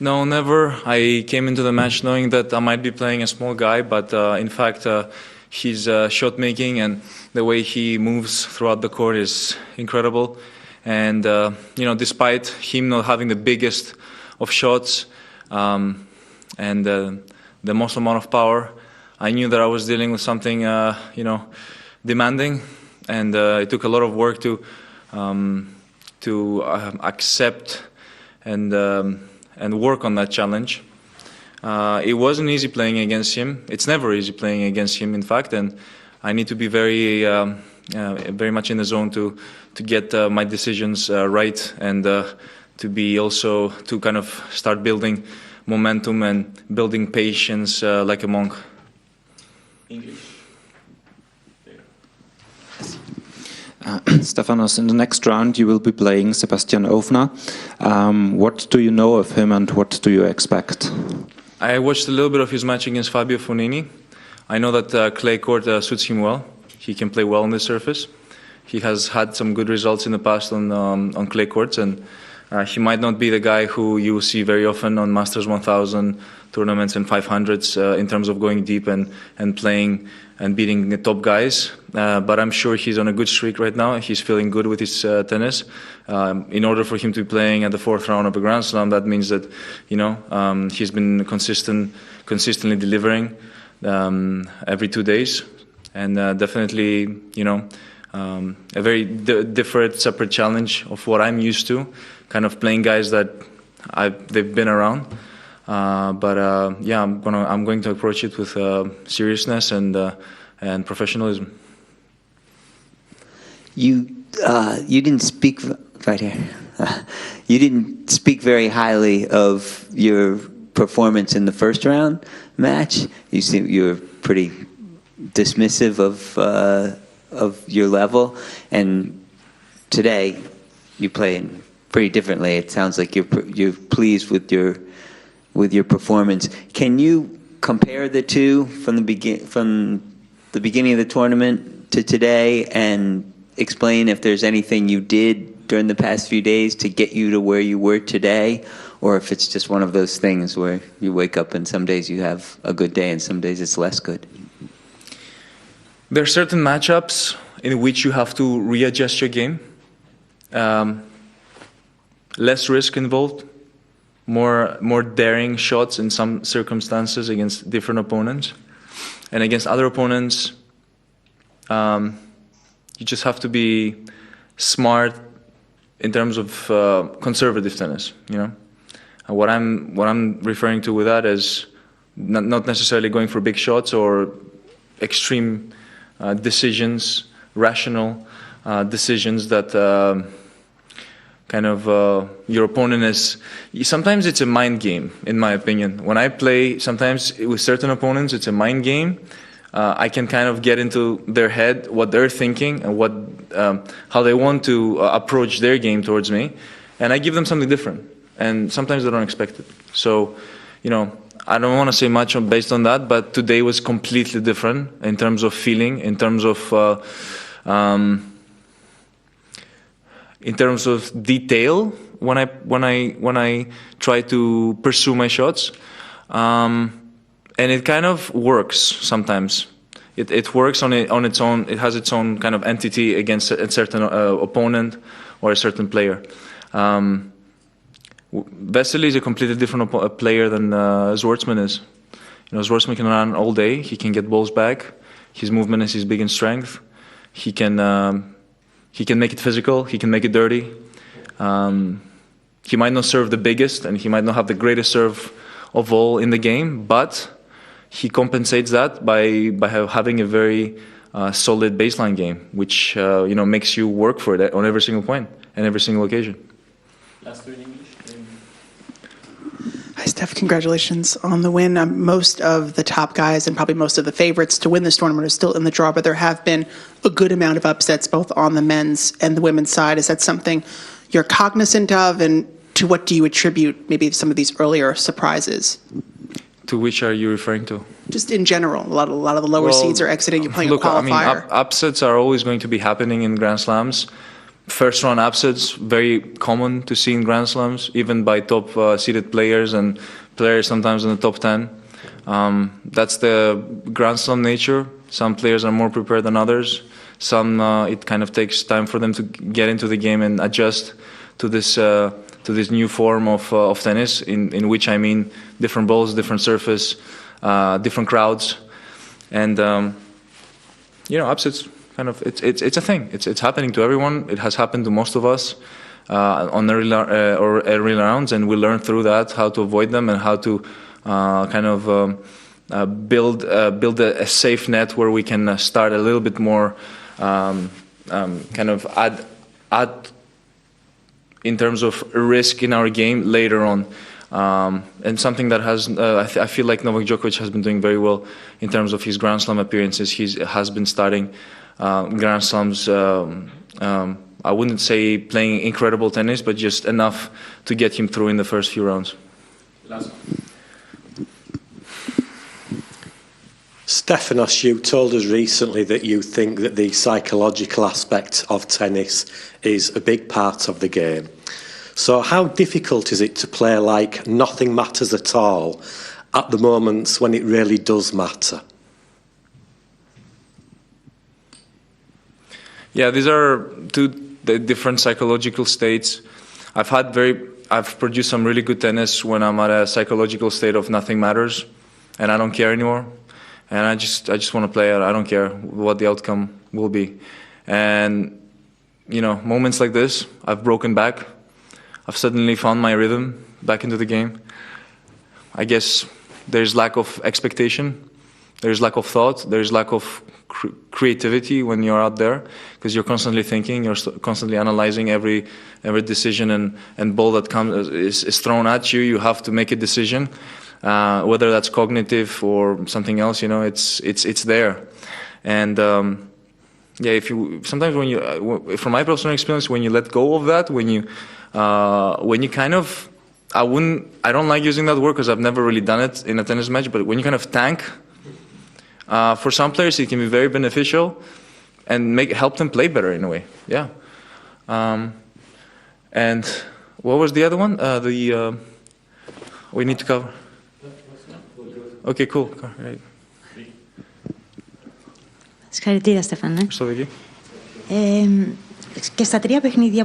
No, never. I came into the match knowing that I might be playing a small guy, but in fact, his shot making and the way he moves throughout the court is incredible. And despite him not having the biggest of shots and the most amount of power, I knew that I was dealing with something, demanding, and it took a lot of work to accept and work on that challenge. It wasn't easy playing against him. It's never easy playing against him, in fact, and I need to be very much in the zone to get my decisions right and to kind of start building momentum and building patience like a monk. English. Stephanos, in the next round you will be playing Sebastian Ofner. What do you know of him and what do you expect? I watched a little bit of his match against Fabio Fognini. I know that clay court suits him well. He can play well on the surface. He has had some good results in the past on clay courts, and he might not be the guy who you will see very often on Masters 1000 tournaments and 500s in terms of going deep and playing and beating the top guys. But I'm sure he's on a good streak right now. He's feeling good with his tennis. In order for him to be playing at the fourth round of a Grand Slam, that means that he's been consistently delivering every 2 days, and definitely a very different, separate challenge of what I'm used to, kind of playing guys that they've been around. I'm going to approach it with seriousness and professionalism. You didn't speak right here. You didn't speak very highly of your performance in the first round match. You were pretty dismissive of your level, and today you play pretty differently. It sounds like you're pleased with your performance. Can you compare the two from the beginning of the tournament to today, and explain if there's anything you did during the past few days to get you to where you were today, or if it's just one of those things where you wake up and some days you have a good day and some days it's less good? There are certain matchups in which you have to readjust your game. Less risk involved, more daring shots in some circumstances against different opponents. And against other opponents, you just have to be smart in terms of conservative tennis. What I'm referring to with that is not necessarily going for big shots or extreme decisions, rational decisions that your opponent is. Sometimes it's a mind game, in my opinion. When I play, sometimes with certain opponents, it's a mind game. I can kind of get into their head, what they're thinking, and how they want to approach their game towards me, and I give them something different. And sometimes they don't expect it. So, I don't want to say much based on that, but today was completely different in terms of feeling, in terms of detail when I try to pursue my shots, and it kind of works sometimes. It works on its own. It has its own kind of entity against a certain opponent or a certain player. Vesely is a completely different player than Schwartzman is. Schwartzman can run all day. He can get balls back. His movement is his biggest strength. He can make it physical. He can make it dirty. He might not serve the biggest, and he might not have the greatest serve of all in the game, but he compensates that by having a very solid baseline game, which makes you work for it on every single point and every single occasion. Last word in English. Hi, Steph. Congratulations on the win. Most of the top guys and probably most of the favorites to win this tournament are still in the draw, but there have been a good amount of upsets both on the men's and the women's side. Is that something you're cognizant of, and to what do you attribute maybe some of these earlier surprises? To which are you referring to? Just in general, a lot of the lower seeds are exiting. You're playing a qualifier. Upsets are always going to be happening in Grand Slams. first round upsets, very common to see in Grand Slams, even by top seeded players and players sometimes in the top 10. That's the Grand Slam nature. Some players are more prepared than others. Some it kind of takes time for them to get into the game and adjust to this new form of tennis, in which I mean different balls, different surface, different crowds, and upsets. Kind of, it's a thing. It's happening to everyone. It has happened to most of us on early rounds, and we learn through that how to avoid them and how to build a safe net where we can start a little bit more, kind of add in terms of risk in our game later on. And something that I feel like Novak Djokovic has been doing very well in terms of his Grand Slam appearances. He has been starting Grand Slams, I wouldn't say playing incredible tennis, but just enough to get him through in the first few rounds. Last one. Stephanos, you told us recently that you think that the psychological aspect of tennis is a big part of the game. So how difficult is it to play like nothing matters at all at the moments when it really does matter? Yeah, these are two different psychological states. I've produced some really good tennis when I'm at a psychological state of nothing matters, and I don't care anymore, and I just want to play it. I don't care what the outcome will be, and moments like this, I've broken back. I've suddenly found my rhythm back into the game. I guess there's lack of expectation, there's lack of thought, there's lack of creativity when you're out there, because you're constantly thinking, you're constantly analyzing every decision and ball that comes is thrown at you. You have to make a decision, whether that's cognitive or something else. It's there, and sometimes when you, from my personal experience, when you let go of that, when you kind of, I don't like using that word because I've never really done it in a tennis match, but when you kind of tank. For some players, it can be very beneficial and help them play better in a way. Yeah. And what was the other one? We need to cover. Okay, cool. Right. Συγχαρητήρια, Στέφανε. Στο δική. Και στα τρία παιχνίδια